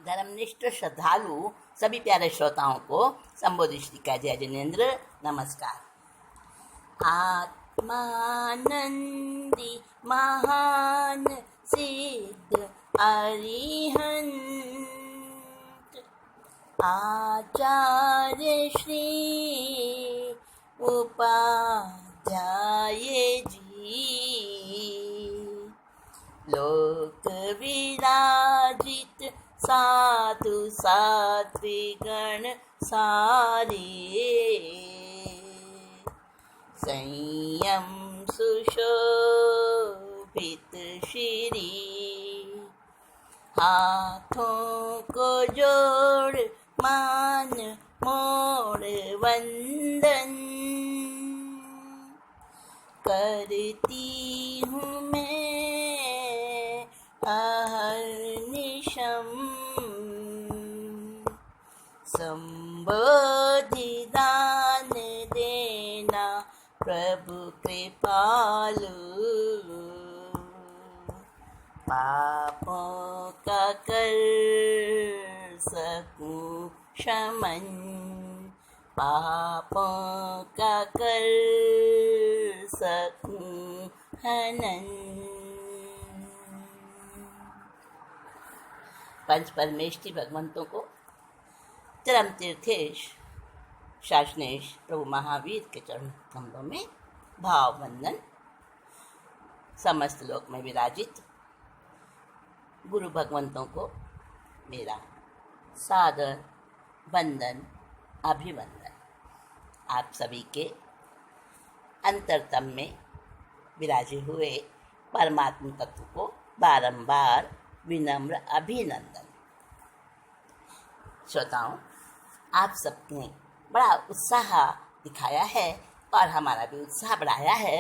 धर्मनिष्ठ श्रद्धालु सभी प्यारे श्रोताओं को संबोधित श्री का जय जिनेन्द्र नमस्कार। आत्मानंदी महान सिद्ध अरिहंत आचार्य श्री उपाध्याय जी लोक विराजित साधु सात्विगण सारे संयम सुशोभित श्री हाथों को जोड़ मान मोड़ वंदन करती हूँ मैं अहर्निशम संबोधि दान देना प्रभु कृपालु पापों का कर सकूं शमन पापों का कर सकूं हनन। पंच परमेष्ठी भगवंतों को चरम तीर्थेश शासनेश प्रभु महावीर के चरण कमलों में भाव वंदन। समस्त लोक में विराजित गुरु भगवंतों को मेरा सादर वंदन अभिवंदन। आप सभी के अंतरतम में विराजे हुए परमात्म तत्व को बारंबार विनम्र अभिनंदन। श्रोताओं, आप सबने बड़ा उत्साह दिखाया है और हमारा भी उत्साह बढ़ाया है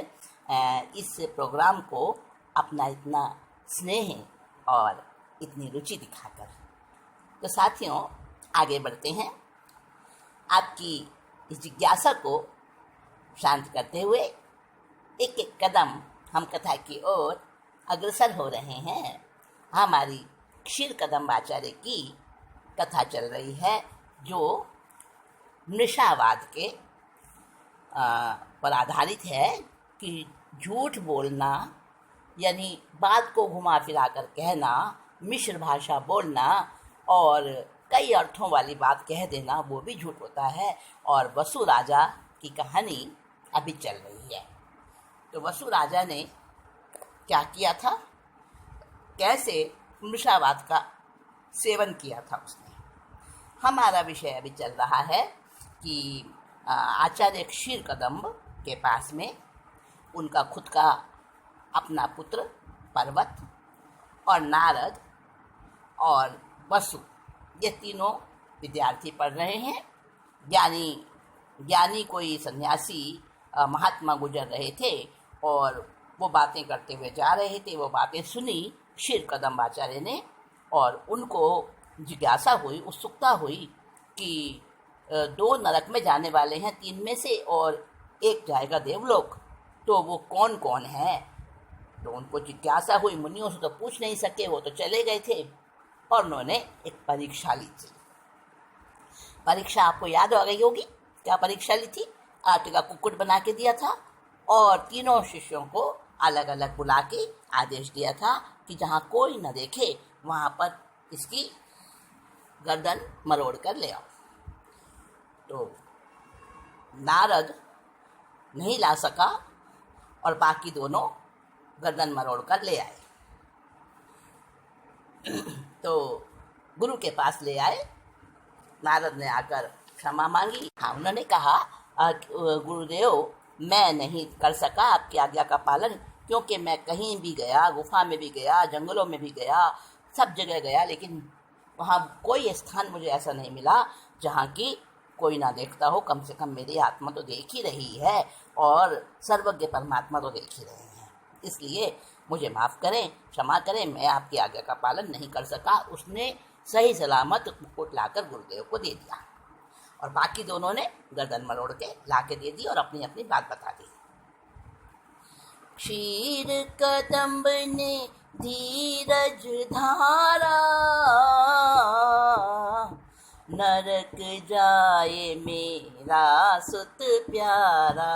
इस प्रोग्राम को अपना इतना स्नेह और इतनी रुचि दिखाकर। तो साथियों, आगे बढ़ते हैं। आपकी इस जिज्ञासा को शांत करते हुए एक एक कदम हम कथा की ओर अग्रसर हो रहे हैं। हमारी क्षीर कदम आचार्य की कथा चल रही है जो मृषावाद के पर आधारित है कि झूठ बोलना यानी बात को घुमा फिरा कर कहना, मिश्र भाषा बोलना और कई अर्थों वाली बात कह देना वो भी झूठ होता है। और वसु राजा की कहानी अभी चल रही है। तो वसु राजा ने क्या किया था, कैसे मृषावाद का सेवन किया था उसने। हमारा विषय अभी चल रहा है कि आचार्य क्षीर कदम्ब के पास में उनका खुद का अपना पुत्र पर्वत और नारद और वसु ये तीनों विद्यार्थी पढ़ रहे हैं। ज्ञानी कोई सन्यासी महात्मा गुजर रहे थे और वो बातें करते हुए जा रहे थे। वो बातें सुनी क्षीर कदम्ब आचार्य ने और उनको जिज्ञासा हुई, उत्सुकता हुई कि दो नरक में जाने वाले हैं तीन में से और एक जाएगा देवलोक, तो वो कौन कौन है। तो उनको जिज्ञासा हुई। मुनियों से तो पूछ नहीं सके, वो तो चले गए थे और उन्होंने एक परीक्षा ली थी। परीक्षा आपको याद आ गई होगी। क्या परीक्षा ली थी? आटे का कुक्कुट बना के दिया था और तीनों शिष्यों को अलग अलग बुला के आदेश दिया था कि जहाँ कोई न देखे वहाँ पर इसकी गर्दन मरोड़ कर ले आओ। तो नारद नहीं ला सका और बाकी दोनों गर्दन मरोड़ कर ले आए। तो गुरु के पास ले आए। नारद ने आकर क्षमा मांगी। हाँ, उन्होंने कहा गुरुदेव, मैं नहीं कर सका आपकी आज्ञा का पालन, क्योंकि मैं कहीं भी गया, गुफा में भी गया, जंगलों में भी गया, सब जगह गया, लेकिन वहाँ कोई स्थान मुझे ऐसा नहीं मिला जहाँ की कोई ना देखता हो। कम से कम मेरी आत्मा तो देख ही रही है और सर्वज्ञ परमात्मा तो देख ही रहे हैं। इसलिए मुझे माफ़ करें, क्षमा करें, मैं आपकी आज्ञा का पालन नहीं कर सका। उसने सही सलामत मुकुट लाकर गुरुदेव को दे दिया और बाकी दोनों ने गर्दन मरोड़ के ला के दे दी और अपनी अपनी बात बता दी। क्षीर कदम्ब ने धीरज धारा नरक जाए मेरा सुत प्यारा।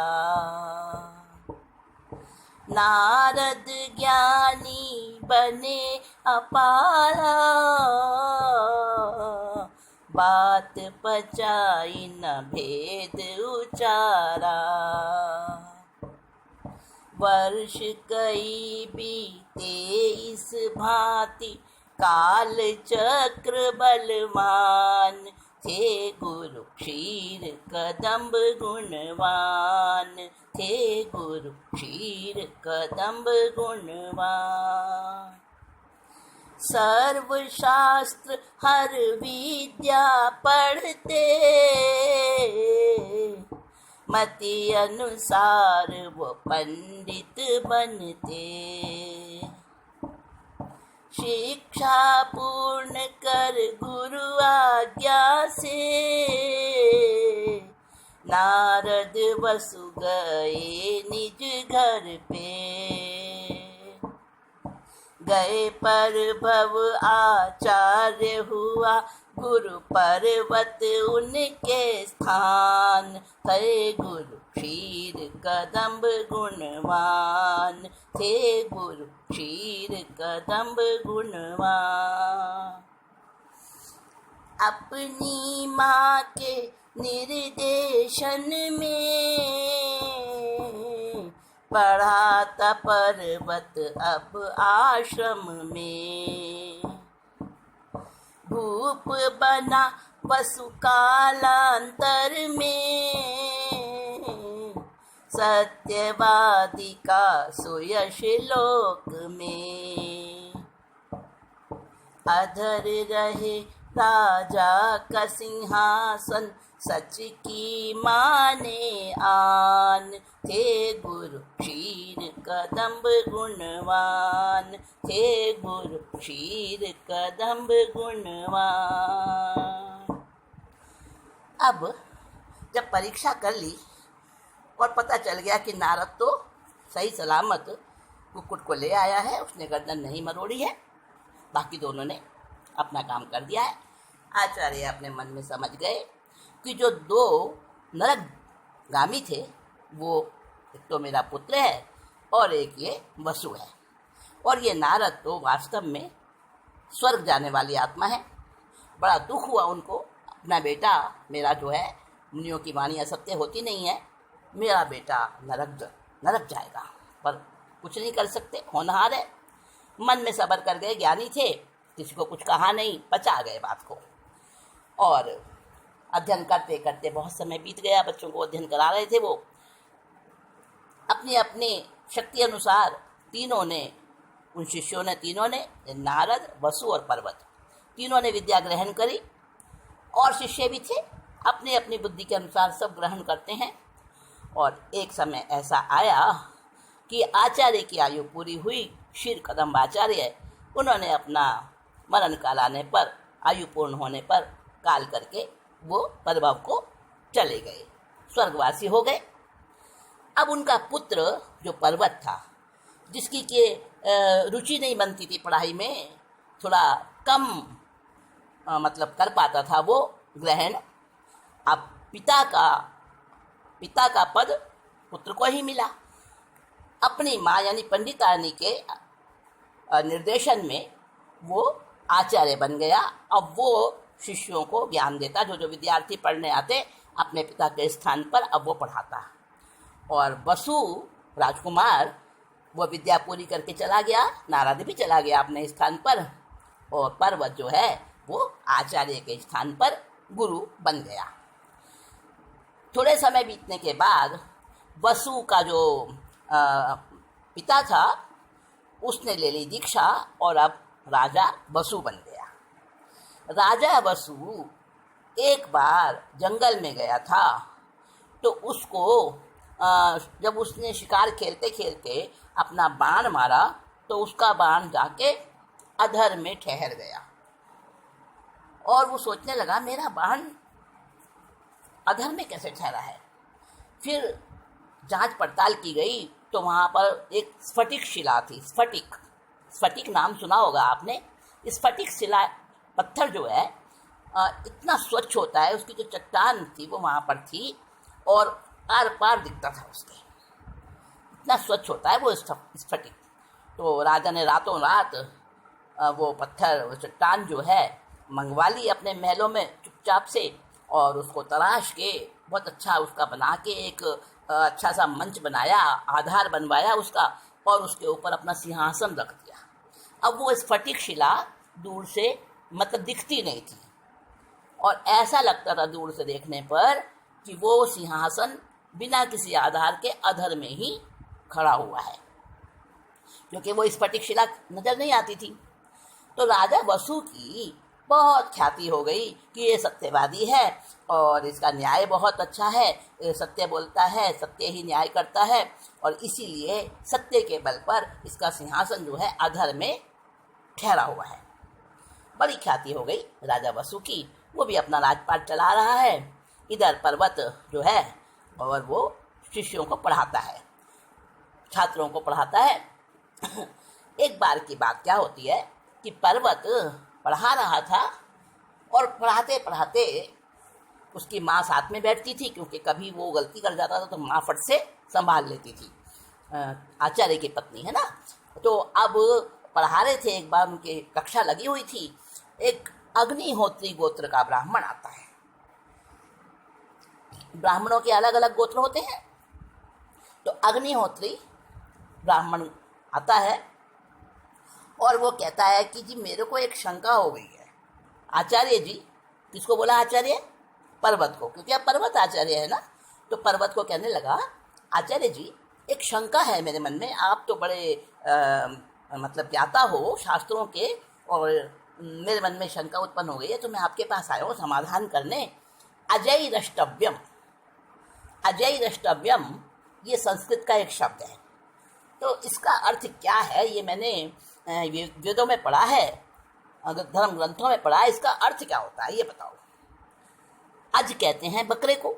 नारद ज्ञानी बने अपारा, बात पचाई न भेद उचारा। वर्ष कई बीते इस भांति, काल चक्र बलवान। थे गुरु क्षीर कदम्ब गुणवान, थे गुरु क्षीर कदम्ब गुणवान। सर्वशास्त्र हर विद्या पढ़ते, मति अनुसार वो पंडित बनते। शिक्षा पूर्ण कर गुरु आज्ञा से, नारद वसु गए निज घर पे। गए पर भव आचार्य हुआ, गुरु पर्वत उनके स्थान। थे गुरु क्षीर कदम्ब गुणवान, थे गुरु क्षीर कदम्ब गुणवान। अपनी माँ के निर्देशन में, पढ़ाता पर्वत अब आश्रम में। भूप बना वसु कालांतर में, सत्यवादी का सुयश लोक में। अधर रहे राजा का सिंहासन, सच की माने आन। थे गुरु क्षीर कदम्ब गुणवान, थे गुरु क्षीर कदम्ब गुणवान। अब जब परीक्षा कर ली और पता चल गया कि नारद तो सही सलामत कुक्कुट को ले आया है, उसने गर्दन नहीं मरोड़ी है, बाकी दोनों ने अपना काम कर दिया है। आचार्य अपने मन में समझ गए कि जो दो नरकगामी थे, वो एक तो मेरा पुत्र है और एक ये वसु है, और ये नारद तो वास्तव में स्वर्ग जाने वाली आत्मा है। बड़ा दुख हुआ उनको, अपना बेटा मेरा जो है, मुनियों की वाणी असत्य होती नहीं है, मेरा बेटा नरक जाएगा, पर कुछ नहीं कर सकते, होनहार है। मन में सब्र कर गए, ज्ञानी थे, किसी को कुछ कहा नहीं, पचा गए बात को। और अध्ययन करते करते बहुत समय बीत गया, बच्चों को अध्ययन करा रहे थे वो। अपनी अपनी शक्ति अनुसार तीनों ने, उन शिष्यों ने, तीनों ने, नारद, वसु और पर्वत, तीनों ने विद्या ग्रहण करी। और शिष्य भी थे, अपनी अपनी बुद्धि के अनुसार सब ग्रहण करते हैं। और एक समय ऐसा आया कि आचार्य की आयु पूरी हुई, क्षीर कदम्ब आचार्य, उन्होंने अपना मरण काल आने पर, आयु पूर्ण होने पर काल करके वो परभव को चले गए, स्वर्गवासी हो गए। अब उनका पुत्र जो पर्वत था, जिसकी के रुचि नहीं बनती थी पढ़ाई में, थोड़ा कम मतलब कर पाता था वो ग्रहण, अब पिता का पद पुत्र को ही मिला। अपनी माँ यानी पंडितानी के निर्देशन में वो आचार्य बन गया। अब वो शिष्यों को ज्ञान देता, जो विद्यार्थी पढ़ने आते अपने पिता के स्थान पर, अब वो पढ़ाता। और वसु राजकुमार वो विद्या पूरी करके चला गया, नारद भी चला गया अपने स्थान पर, और पर्वत जो है वो आचार्य के स्थान पर गुरु बन गया। थोड़े समय बीतने के बाद वसु का जो पिता था, उसने ले ली दीक्षा और अब राजा वसु बन गया। राजा वसु एक बार जंगल में गया था, तो उसको जब उसने शिकार खेलते खेलते अपना बाण मारा, तो उसका बाण जाके अधर में ठहर गया। और वो सोचने लगा, मेरा बाण अधर में कैसे ठहरा है। फिर जांच पड़ताल की गई, तो वहाँ पर एक स्फटिक शिला थी। स्फटिक नाम सुना होगा आपने। स्फटिक शिला पत्थर जो है इतना स्वच्छ होता है, उसकी जो चट्टान थी वो वहाँ पर थी और आर पार दिखता था उसके, इतना स्वच्छ होता है वो स्फटिक। तो राजा ने रातों रात वो पत्थर, वो चट्टान जो है मंगवा ली अपने महलों में चुपचाप से, और उसको तराश के बहुत अच्छा उसका बना के एक अच्छा सा मंच बनाया, आधार बनवाया उसका, और उसके ऊपर अपना सिंहासन रख दिया। अब वो स्फटिक शिला दूर से मतलब दिखती नहीं थी, और ऐसा लगता था दूर से देखने पर कि वो सिंहासन बिना किसी आधार के अधर में ही खड़ा हुआ है, क्योंकि वो स्फटिक शिला नजर नहीं आती थी। तो राजा वसु की बहुत ख्याति हो गई कि ये सत्यवादी है और इसका न्याय बहुत अच्छा है, ये सत्य बोलता है, सत्य ही न्याय करता है, और इसीलिए सत्य के बल पर इसका सिंहासन जो है अधर में ठहरा हुआ है। बड़ी ख्याति हो गई राजा वसु की। वो भी अपना राजपाट चला रहा है, इधर पर्वत जो है और वो शिष्यों को पढ़ाता है, छात्रों को पढ़ाता है। एक बार की बात क्या होती है कि पर्वत पढ़ा रहा था और पढ़ाते पढ़ाते उसकी माँ साथ में बैठती थी, क्योंकि कभी वो गलती कर जाता था तो माँ फट से संभाल लेती थी, आचार्य की पत्नी है ना। तो अब पढ़ा रहे थे, एक बार उनकी कक्षा लगी हुई थी, एक अग्निहोत्री गोत्र का ब्राह्मण आता है। ब्राह्मणों के अलग अलग गोत्र होते हैं, तो अग्निहोत्री ब्राह्मण आता है और वो कहता है कि जी मेरे को एक शंका हो गई है। आचार्य जी, किसको बोला आचार्य? पर्वत को, क्योंकि अब पर्वत आचार्य है ना। तो पर्वत को कहने लगा, आचार्य जी एक शंका है मेरे मन में, आप तो बड़े मतलब ज्ञाता हो शास्त्रों के, और मेरे मन में शंका उत्पन्न हो गई है, तो मैं आपके पास आया हूँ समाधान करने। अजय रष्टव्यम, अजय रष्टव्यम ये संस्कृत का एक शब्द है, तो इसका अर्थ क्या है ये मैंने वेदों में पढ़ा है, धर्म ग्रंथों में पढ़ा है, इसका अर्थ क्या होता है ये बताओ। अज कहते हैं बकरे को,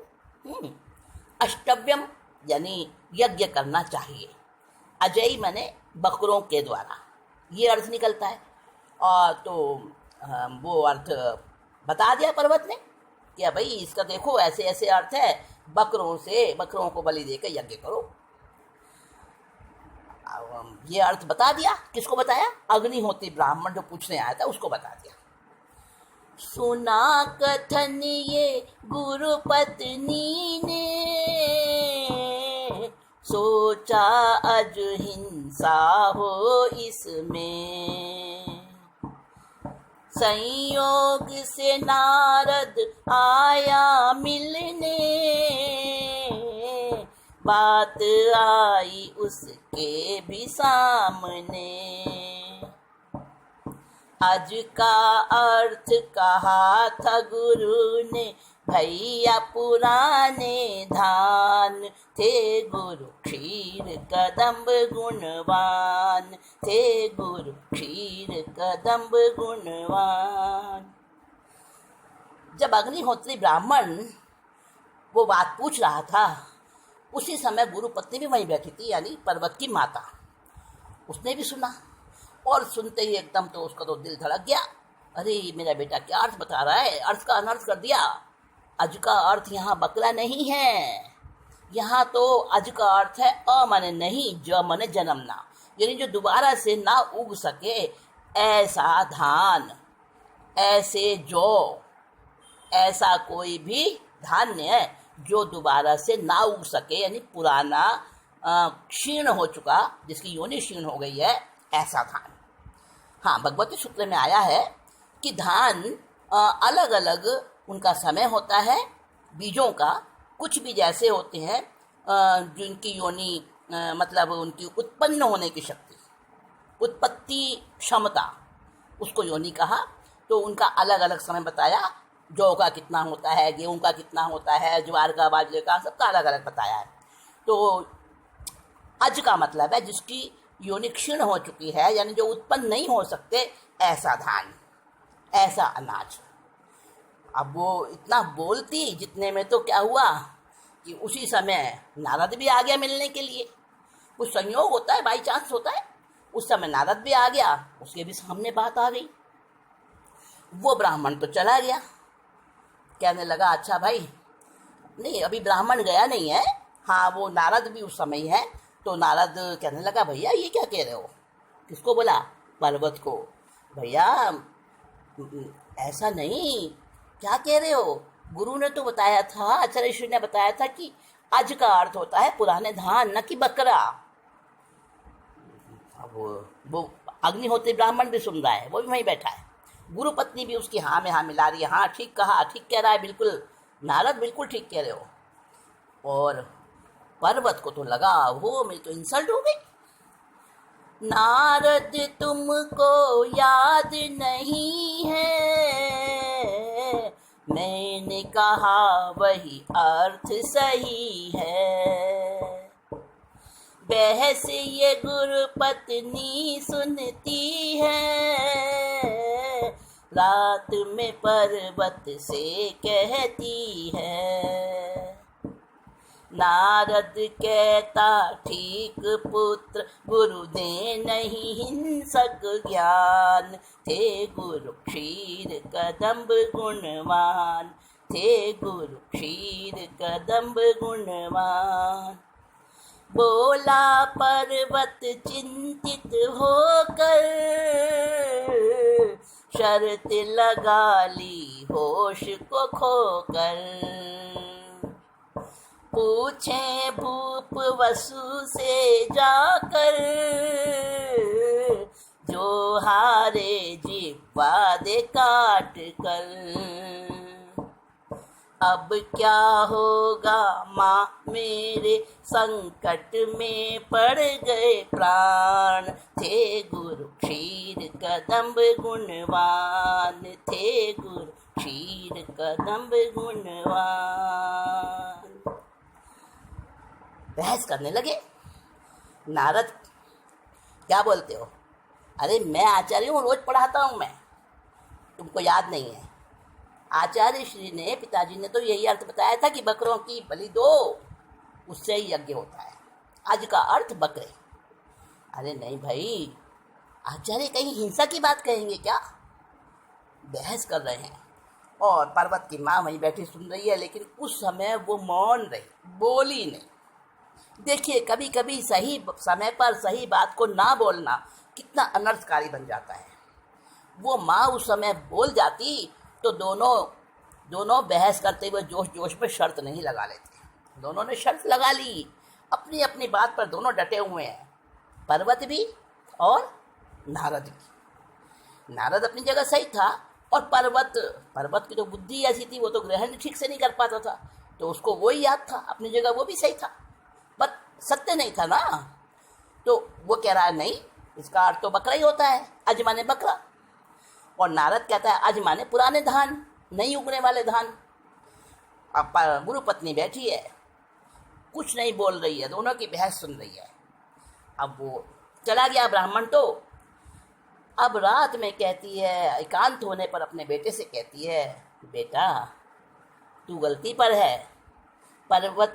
अष्टव्यम यानी यज्ञ करना चाहिए, अजय माने बकरों के द्वारा, ये अर्थ निकलता है। और तो वो अर्थ बता दिया पर्वत ने कि भाई इसका देखो ऐसे ऐसे अर्थ है, बकरों को बलि देकर यज्ञ करो। ये अर्थ बता दिया। किसको बताया? अग्निहोत्री ब्राह्मण जो पूछने आया था उसको बता दिया। सुना कथन ये गुरु पत्नी ने, सोचा अज हिंसा हो इसमें, संयोग से नारद आया मिलने, बात आई उसके भी सामने, अज का अर्थ कहा था गुरु ने, भैया पुराने धान थे गुरु क्षीर कदम्ब गुणवान, थे गुरु क्षीर कदम्ब गुणवान। जब अग्निहोत्री ब्राह्मण वो बात पूछ रहा था, उसी समय गुरु पत्नी भी वहीं बैठी थी, यानी पर्वत की माता। उसने भी सुना, और सुनते ही एकदम तो उसका तो दिल धड़क गया। अरे मेरा बेटा क्या अर्थ बता रहा है, अर्थ का अनर्थ कर दिया। अज का अर्थ यहाँ बकरा नहीं है, यहाँ तो अज का अर्थ है अ माने नहीं, ज माने जन्मना, यानी जो दोबारा से ना उग सके ऐसा धान, ऐसे जौ, ऐसा कोई भी धान्य है जो दोबारा से ना उग सके, यानी पुराना क्षीण हो चुका, जिसकी योनि क्षीण हो गई है, ऐसा धान। हाँ, भगवती सूत्र में आया है कि धान अलग अलग उनका समय होता है बीजों का। कुछ बीज ऐसे होते हैं जिनकी योनि मतलब उनकी उत्पन्न होने की शक्ति, उत्पत्ति क्षमता, उसको योनि कहा। तो उनका अलग अलग समय बताया, जौ का कितना होता है, गेहूं का कितना होता है, ज्वार का, बाजरे का, सबका अलग अलग बताया है। तो अज का मतलब है जिसकी योनि क्षीण हो चुकी है, यानी जो उत्पन्न नहीं हो सकते, ऐसा धान, ऐसा अनाज। अब वो इतना बोलती जितने में तो क्या हुआ कि उसी समय नारद भी आ गया मिलने के लिए। कुछ संयोग होता है, बाई चांस होता है, उस समय नारद भी आ गया, उसके भी सामने बात आ गई। वो ब्राह्मण तो चला गया, कहने लगा अच्छा भाई, नहीं अभी ब्राह्मण गया नहीं है, हाँ वो नारद भी उस समय है। तो नारद कहने लगा भैया ये क्या कह रहे हो? किसको बोला? पर्वत को। भैया ऐसा नहीं, क्या कह रहे हो? गुरु ने तो बताया था, आचार्य ऋषि ने बताया था कि अज का अर्थ होता है पुराने धान, न कि बकरा। अब वो अग्निहोत्री ब्राह्मण भी सुन रहा है, वो भी वहीं बैठा है। गुरु पत्नी भी उसकी हाँ में हाँ मिला रही है, हाँ ठीक कहा, ठीक कह रहा है, बिल्कुल नारद बिल्कुल ठीक कह रहे हो। और पर्वत को तो लगा वो मेरी तो इंसल्ट हो गई। नारद तुमको याद नहीं है, मैंने कहा वही अर्थ सही है। बहस ये गुरु पत्नी सुनती है, रात में पर्वत से कहती है। नारद कहता ठीक पुत्र, गुरु दे नहीं हिंसक ज्ञान। थे गुरु क्षीर कदम्ब गुणवान, थे गुरु क्षीर कदम्ब गुणवान। बोला पर्वत चिंतित होकर, शर्त लगा ली होश को खोकर। पूछे भूप वसु से जाकर, जो हारे जिह्वा दे काट कर। अब क्या होगा माँ मेरे, संकट में पड़ गए प्राण। थे गुरु क्षीर कदम्ब गुणवान, थे गुरु क्षीर कदम्ब गुणवान। बहस करने लगे। नारद क्या बोलते हो? अरे मैं आचार्य हूँ, रोज पढ़ाता हूँ मैं, तुमको याद नहीं है? आचार्य श्री ने, पिताजी ने तो यही अर्थ बताया था कि बकरों की बलि दो, उससे ही यज्ञ होता है। आज का अर्थ बकरे। अरे नहीं भाई, आचार्य कहीं हिंसा की बात कहेंगे क्या? बहस कर रहे हैं। और पर्वत की माँ वहीं बैठी सुन रही है, लेकिन उस समय वो मौन रही, बोली नहीं। देखिए कभी कभी सही समय पर सही बात को ना बोलना कितना अनर्थकारी बन जाता है। वो माँ उस समय बोल जाती तो दोनों बहस करते हुए जोश जोश में शर्त नहीं लगा लेते। दोनों ने शर्त लगा ली, अपनी अपनी बात पर दोनों डटे हुए हैं, पर्वत भी और नारद भी। नारद अपनी जगह सही था, और पर्वत की तो बुद्धि ऐसी थी, वो तो ग्रहण ठीक से नहीं कर पाता था, तो उसको वो ही याद था, अपनी जगह वो भी सही था, पर सत्य नहीं था ना। तो वो कह रहा है नहीं, इसका अर्थ तो बकरा ही होता है, अज माने बकरा। और नारद कहता है अज माने पुराने धान, नहीं उगने वाले धान। अब गुरु पत्नी बैठी है, कुछ नहीं बोल रही है, दोनों की बहस सुन रही है। अब वो चला गया ब्राह्मण। तो अब रात में कहती है, एकांत होने पर अपने बेटे से कहती है, बेटा तू गलती पर है, पर्वत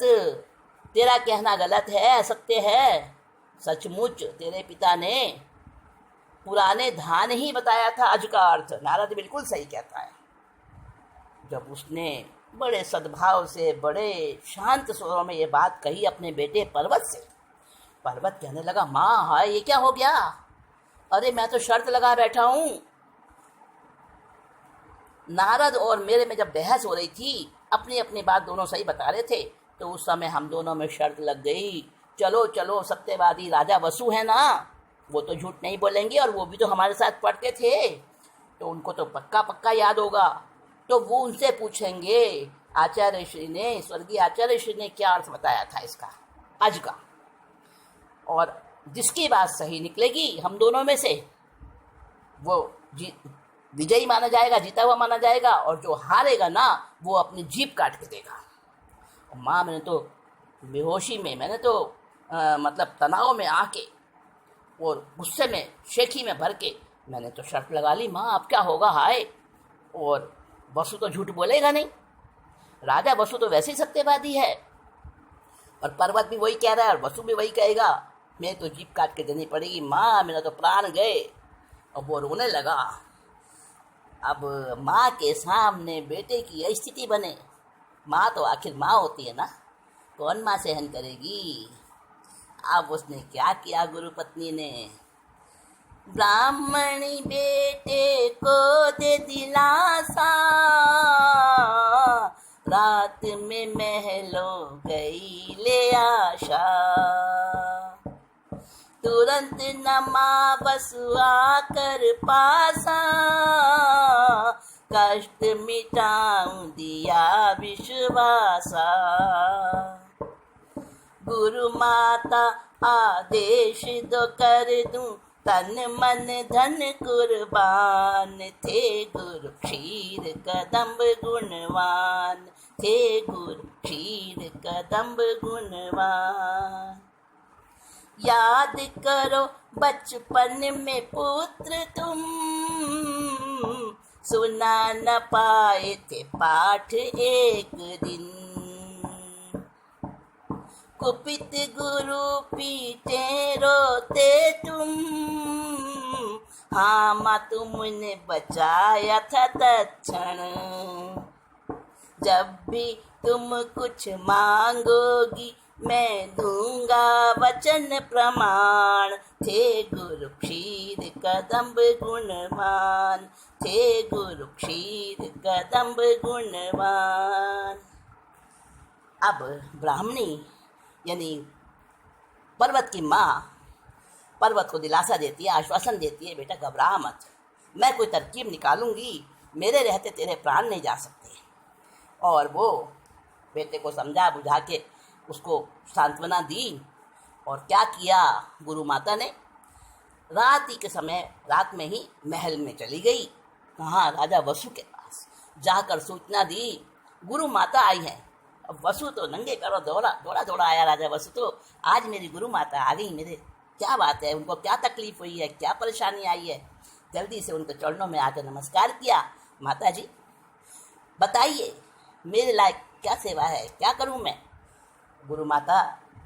तेरा कहना गलत है, असत्य है। सचमुच तेरे पिता ने पुराने धान ही बताया था अज का अर्थ। नारद बिल्कुल सही कहता है। जब उसने बड़े सद्भाव से, बड़े शांत स्वरों में ये बात कही अपने बेटे पर्वत से, पर्वत कहने लगा, माँ हाय ये क्या हो गया? अरे मैं तो शर्त लगा बैठा हूँ। नारद और मेरे में जब बहस हो रही थी, अपनी अपनी बात दोनों सही बता रहे थे, तो उस समय हम दोनों में शर्त लग गई, चलो चलो सत्यवादी राजा वसु है ना, वो तो झूठ नहीं बोलेंगे, और वो भी तो हमारे साथ पढ़ते थे, तो उनको तो पक्का पक्का याद होगा। तो वो उनसे पूछेंगे आचार्य श्री ने, स्वर्गीय आचार्य श्री ने क्या अर्थ बताया था इसका, अज का। और जिसकी बात सही निकलेगी हम दोनों में से, वो विजयी माना जाएगा, जीता हुआ माना जाएगा, और जो हारेगा ना वो अपनी जीभ काट के देगा। माँ मैंने तो बेहोशी में, मैंने तो मतलब तनाव में आके और गुस्से में, शेखी में भर के मैंने तो शर्त लगा ली, माँ अब क्या होगा हाय। और वसु तो झूठ बोलेगा नहीं, राजा वसु तो वैसे ही सत्यवादी है, और पर्वत भी वही कह रहा है और वसु भी वही कहेगा, मैं तो जीभ काट के देनी पड़ेगी। माँ मेरा तो प्राण गए। और वो रोने लगा। अब माँ के सामने बेटे की यह स्थिति बने, माँ तो आखिर माँ होती है ना, कौन माँ सहन करेगी। अब उसने क्या किया गुरु पत्नी ने, ब्राह्मणी बेटे को दे दिलासा, रात में महलों गई ले आशा, तुरंत नमा बसुआ कर पासा, कष्ट मिटाऊं दिया विश्वासा, गुरु माता आदेश दो कर दूं, तन मन धन कुर्बान, थे गुरु क्षीर कदम्ब गुणवान, थे गुरु क्षीर कदम्ब गुणवान। याद करो बचपन में पुत्र तुम, सुना न पाए थे पाठ एक दिन, कुपित गुरु पीटे रोते तुम, हाँ माँ तुमने बचाया था तत्क्षण, जब भी तुम कुछ मांगोगी मैं दूंगा वचन प्रमाण, थे गुरु क्षीर कदम्ब गुणवान, थे गुरु क्षीर कदम्ब गुणवान। अब ब्राह्मणी यानी पर्वत की माँ पर्वत को दिलासा देती है, आश्वासन देती है, बेटा घबरा मत, मैं कोई तरकीब निकालूंगी, मेरे रहते तेरे प्राण नहीं जा सकते। और वो बेटे को समझा बुझा के उसको सांत्वना दी। और क्या किया गुरु माता ने, रात ही के समय रात में ही महल में चली गई, कहाँ, राजा वसु के पास जाकर सूचना दी गुरु माता आई है। अब वसु तो नंगे करो दौड़ा आया राजा वसु तो, आज मेरी गुरु माता आ गई, मेरे क्या बात है, उनको क्या तकलीफ हुई है, क्या परेशानी आई है। जल्दी से उनके चरणों में आकर नमस्कार किया, माता जी बताइए मेरे लायक क्या सेवा है, क्या करूं मैं। गुरु माता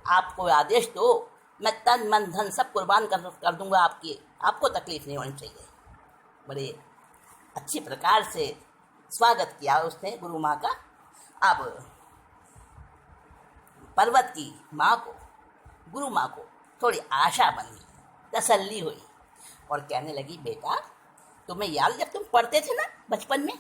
आपको आदेश दो, मैं तन मन धन सब कुर्बान कर दूंगा आपकी, आपको तकलीफ नहीं होनी चाहिए। बड़े अच्छी प्रकार से स्वागत किया उसने गुरु माँ का। अब पर्वत की माँ को, गुरु माँ को थोड़ी आशा बनी, तसल्ली हुई और कहने लगी, बेटा तुम्हें याद, जब तुम पढ़ते थे ना बचपन में,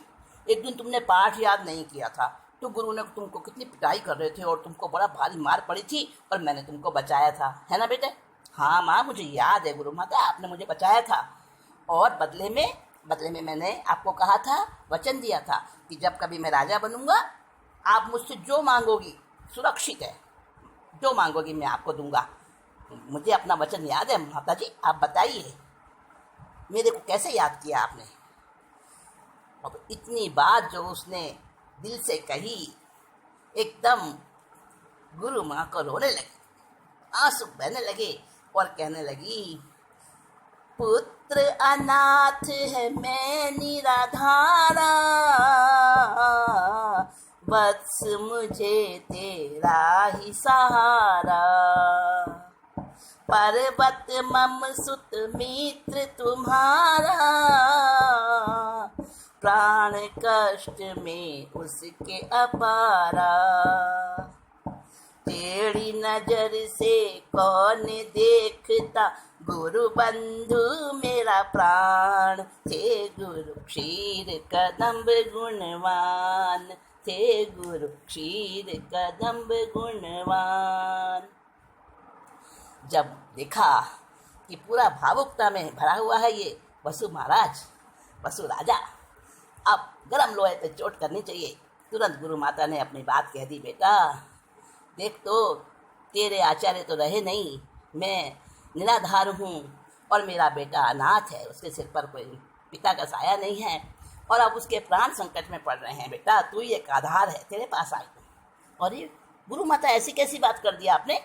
एक दिन तुमने पाठ याद नहीं किया था तो गुरु ने तुमको कितनी पिटाई कर रहे थे और तुमको बड़ा भारी मार पड़ी थी और मैंने तुमको बचाया था, है ना बेटे। हाँ माँ मुझे याद है गुरु माता, आपने मुझे बचाया था और बदले में मैंने आपको कहा था, वचन दिया था कि जब कभी मैं राजा बनूंगा आप मुझसे जो मांगोगी सुरक्षित है, जो मांगोगी मैं आपको दूंगा। मुझे अपना वचन याद है माता जी, आप बताइए मेरे को कैसे याद किया आपने। अब इतनी बात जो उसने दिल से कही, एकदम गुरु माँ को रोने लगी, आंसू बहने लगे और कहने लगी, पुत्र अनाथ है मैं निराधारा, वत्स मुझे तेरा ही सहारा, पर्वत मम सुत मित्र तुम्हारा, प्राण कष्ट में उसके अपारा, टेढ़ी नजर से कौन देखता, गुरु बंधु मेरा प्राण, थे गुरु क्षीर कदम्ब गुणवान, थे गुरु क्षीर कदम्ब गुणवान। जब देखा कि पूरा भावुकता में भरा हुआ है ये वसु महाराज, वसु राजा, अब गरम लोहे पे चोट करनी चाहिए। तुरंत गुरु माता ने अपनी बात कह दी, बेटा देख तो तेरे आचार्य तो रहे नहीं, मैं निराधार हूँ और मेरा बेटा अनाथ है, उसके सिर पर कोई पिता का साया नहीं है और अब उसके प्राण संकट में पड़ रहे हैं। बेटा तू ही एक आधार है, तेरे पास आई हूँ। और ये गुरु माता ऐसी कैसी बात कर दिया आपने,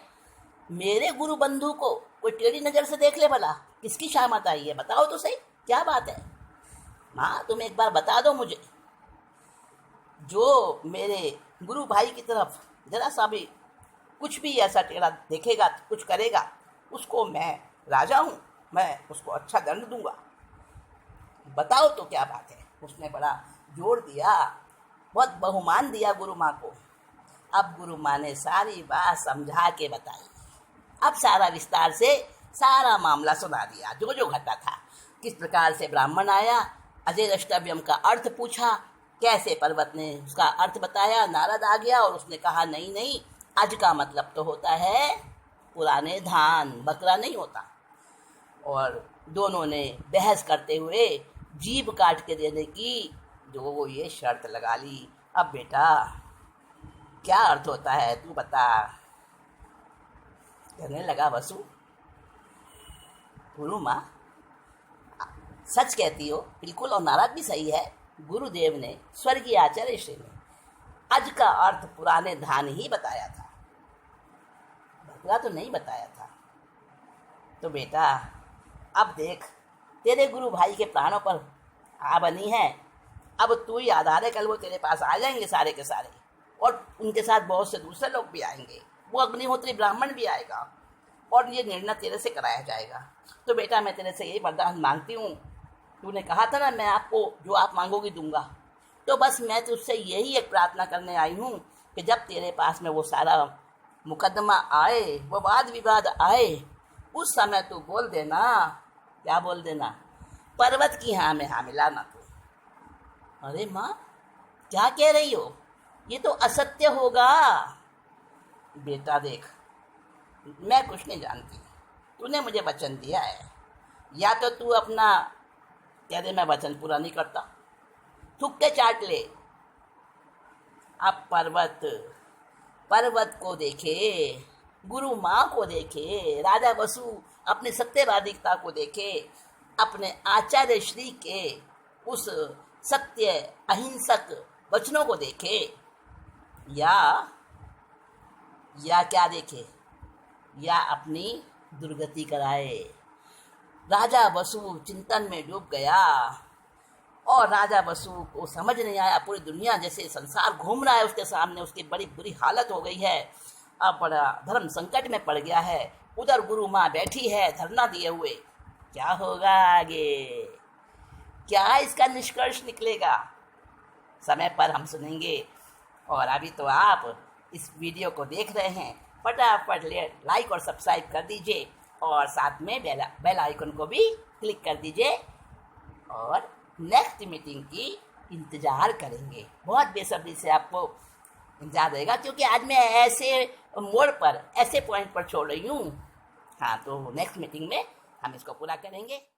मेरे गुरु बंधु को कोई टेढ़ी नज़र से देख ले भला, किसकी शामत आई है, बताओ तो सही क्या बात है। माँ तुम एक बार बता दो मुझे, जो मेरे गुरु भाई की तरफ जरा सा भी कुछ भी ऐसा टेढ़ा देखेगा, कुछ करेगा, उसको मैं राजा हूँ, मैं उसको अच्छा दंड दूंगा, बताओ तो क्या बात है। उसने बड़ा जोर दिया, बहुत बहुमान दिया गुरु माँ को। अब गुरु माँ ने सारी बात समझा के बताई। अब सारा विस्तार से सारा मामला सुना दिया, जो जो घटा था, किस प्रकार से ब्राह्मण आया, अजयद्रष्टव्यम का अर्थ पूछा, कैसे पर्वत ने उसका अर्थ बताया, नारद आ गया और उसने कहा नहीं नहीं, अज का मतलब तो होता है पुराने धान, बकरा नहीं होता। और दोनों ने बहस करते हुए जीभ काट के देने की जो ये शर्त लगा ली। अब बेटा क्या अर्थ होता है तू बता। कहने लगा वसु, गुरु माँ सच कहती हो बिल्कुल, और नारद भी सही है। गुरुदेव ने, स्वर्गीय आचार्य श्री ने अज का अर्थ पुराने धान ही बताया था, बकरा तो नहीं बताया था। तो बेटा अब देख, तेरे गुरु भाई के प्राणों पर आ बनी है, अब तू ही आधार है, कल वो तेरे पास आ जाएंगे सारे के सारे, और उनके साथ बहुत से दूसरे लोग भी आएंगे, वो अग्निहोत्री ब्राह्मण भी आएगा, और ये निर्णय तेरे से कराया जाएगा। तो बेटा मैं तेरे से यही वरदान मांगती हूँ, तूने कहा था ना मैं आपको जो आप मांगोगी दूंगा, तो बस मैं तुझसे यही एक प्रार्थना करने आई हूँ कि जब तेरे पास में वो सारा मुकदमा आए, वो वाद विवाद आए, उस समय तू बोल देना, क्या बोल देना, पर्वत की हाँ में हाँ मिलाना तू। अरे माँ क्या कह रही हो, ये तो असत्य होगा। बेटा देख, मैं कुछ नहीं जानती, तूने मुझे वचन दिया है, या तो तू अपना कह दे मैं वचन पूरा नहीं करता, थूक के चाट ले। अब पर्वत को देखे, गुरु माँ को देखे, राजा वसु अपने सत्यवादिकता को देखे, अपने आचार्य श्री के उस सत्य अहिंसक वचनों को देखे, या क्या देखे, या अपनी दुर्गति कराए। राजा वसु चिंतन में डूब गया, और राजा वसु को समझ नहीं आया, पूरी दुनिया जैसे संसार घूम रहा है उसके सामने, उसकी बड़ी बुरी हालत हो गई है, अब बड़ा धर्म संकट में पड़ गया है। उधर गुरु माँ बैठी है धरना दिए हुए, क्या होगा आगे, क्या इसका निष्कर्ष निकलेगा, समय पर हम सुनेंगे। और अभी तो आप इस वीडियो को देख रहे हैं, फटाफट लाइक और सब्सक्राइब कर दीजिए, और साथ में बेल आइकन को भी क्लिक कर दीजिए, और नेक्स्ट मीटिंग की इंतज़ार करेंगे। बहुत बेसब्री से आपको इंतजार रहेगा, क्योंकि आज मैं ऐसे मोड़ पर, ऐसे पॉइंट पर छोड़ रही हूँ। हाँ, तो नेक्स्ट मीटिंग में हम इसको पूरा करेंगे।